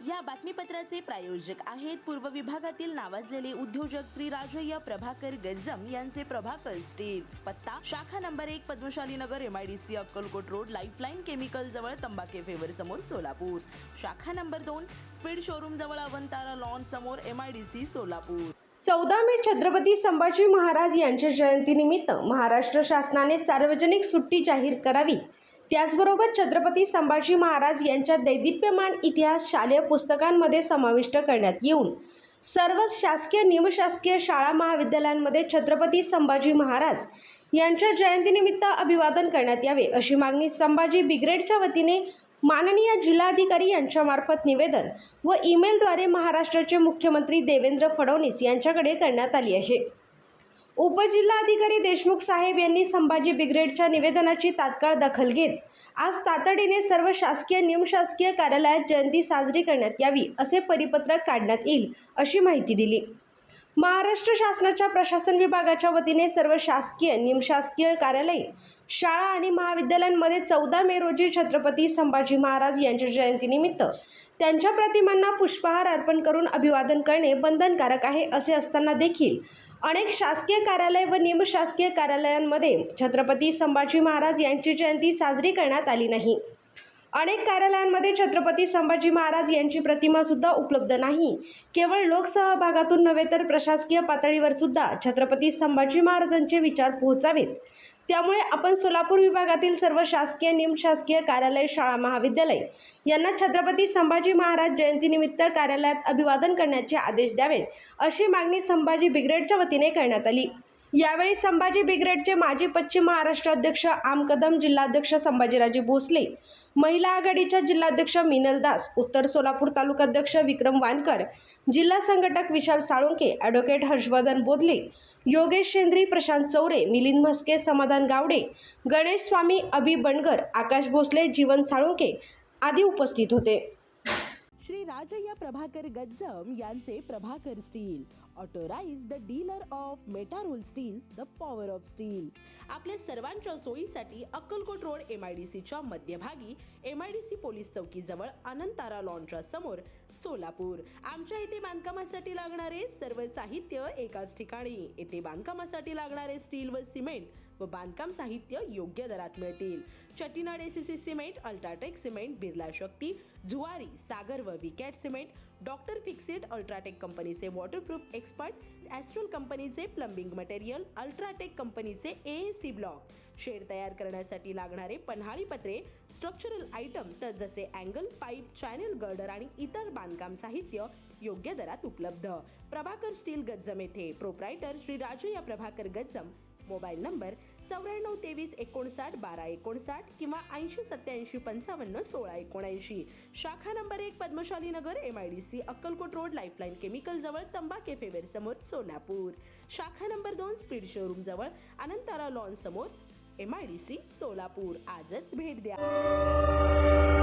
या बातमीपत्राचे प्रायोजक आहेत पूर्व विभागातील नावाजलेले उद्योजक श्री राजय्य प्रभाकर गज्जम यांचे प्रभाकर स्टील। पत्ता शाखा नंबर 1 पद्मशाली नगर MIDC Akkalkot road lifeline chemical जवळ तंबाके फेवर समोर सोलापूर। शाखा नंबर 2 स्पीड शोरूम जवळ अवंतारा लॉन समोर MIDC सोलापूर। 14 मे छत्रपती संभाजी महाराज यांच्या जयंतीनिमित्त महाराष्ट्र शासनाने सार्वजनिक सुट्टी जाहीर करावी। त्याचबरोबर छत्रपती संभाजी महाराज यांच्या दैदिप्यमान इतिहास शालेय पुस्तकांमध्ये समाविष्ट करण्यात येऊन सर्व शासकीय निमशासकीय शाळा महाविद्यालयांमध्ये छत्रपती संभाजी महाराज यांच्या जयंतीनिमित्त अभिवादन करण्यात यावे अशी मागणी संभाजी ब्रिगेडच्या वतीने माननीय जिल्हाधिकारी यांच्यामार्फत निवेदन व ईमेलद्वारे महाराष्ट्राचे मुख्यमंत्री देवेंद्र फडणवीस यांच्याकडे करण्यात आली आहे। उपजिल्हाधिकारी देशमुख साहेब यांनी संभाजी ब्रिगेडच्या निवेदनाची तात्काळ दखल घेत आज तातडीने सर्व शासकीय निमशासकीय कार्यालयात जयंती साजरी करण्यात यावी असे परिपत्रक काढण्यात येईल अशी माहिती दिली। महाराष्ट्र शासनाच्या प्रशासन विभागाच्या वतीने सर्व शासकीय निमशासकीय कार्यालये शाळा आणि महाविद्यालयांमध्ये 14 मे रोजी छत्रपती संभाजी महाराज यांच्या जयंतीनिमित्त त्यांच्या प्रतिमांना पुष्पहार अर्पण करून अभिवादन करणे बंधनकारक आहे। असे असताना देखील अनेक शासकीय कार्यालय व निमशासकीय कार्यालयांमध्ये छत्रपती संभाजी महाराज यांची जयंती साजरी करण्यात आली नाही। अनेक कार्यालयांमध्ये छत्रपती संभाजी महाराज यांची प्रतिमा सुद्धा उपलब्ध नाही। केवळ लोकसहभागातून नव्हे तर प्रशासकीय पातळीवर सुद्धा छत्रपती संभाजी महाराजांचे विचार पोहोचावेत। त्यामुळे आपण सोलापूर विभागातील सर्व शासकीय निमशासकीय कार्यालय शाळा महाविद्यालय यांना छत्रपती संभाजी महाराज जयंतीनिमित्त कार्यालयात अभिवादन करण्याचे आदेश द्यावेत अशी मागणी संभाजी ब्रिगेडच्या वतीने करण्यात आली। यावेळी संभाजी ब्रिगेडचे माजी पश्चिम महाराष्ट्र अध्यक्ष आम कदम, जिल्हाध्यक्ष संभाजीराजे भोसले, महिला आघाडीच्या जिल्हाध्यक्ष मिनल दास, उत्तर सोलापूर तालुकाध्यक्ष विक्रम वानकर, जिल्हा संघटक विशाल साळुंके, ॲडव्होकेट हर्षवर्धन बोधले, योगेश शेंद्री, प्रशांत चौरे, मिलिंद म्हस्के, समाधान गावडे, गणेश स्वामी, अभि बंडगर, आकाश भोसले, जीवन साळुंके आदी उपस्थित होते। श्री राजय्य प्रभाकर गज्जम यांचे Prabhakar steel, authorised dealer of Metarol steel, the power of steel. आपल्या सर्वांच्या सोयीसाठी अक्कलकोट रोड MIDCच्या मध्यभागी MIDC पोलीस चौकी जवळ अनंतारा लॉनच्या समोर सोलापूर। आमच्या इथे बांधकामासाठी लागणारे सर्व साहित्य एकाच ठिकाणी। येथे बांधकामासाठी लागणारे स्टील व सिमेंट व बांधकाम साहित्य योग्य दरात मिळतील। Chettinad ACC cement, UltraTech cement, Birla Shakti, Zuari, Sagar व Vikat cement, doctor Fixit, UltraTech कंपनीचे वॉटरप्रूफ एक्सपर्ट, ॲस्ट्रल कंपनीचे प्लंबिंग मटेरियल, अल्ट्राटेक कंपनीचे AAC ब्लॉक, शेड तयार करण्यासाठी लागणारे पन्हाळी पत्रे, स्ट्रक्चरल आयटम्स जसे अँगल, पाईप, चॅनल गर्डर आणि इतर बांधकाम साहित्य योग्य दरात उपलब्ध। प्रभाकर स्टील गज्जम येथे proprietor Shri Rajayya Prabhakar Gajjam. Mobile number 94 23 59 12 59 किंवा 80 87 55 16 79। शाखा नंबर 1 पद्मशाली नगर MIDC Akkalkot road lifeline chemical जवळ तंबाके फेवर समोर सोलापूर। शाखा नंबर 2 स्पीड शोरूम जवळ अनंतारा लॉन समोर MIDC सोलापूर। आजच भेट द्या।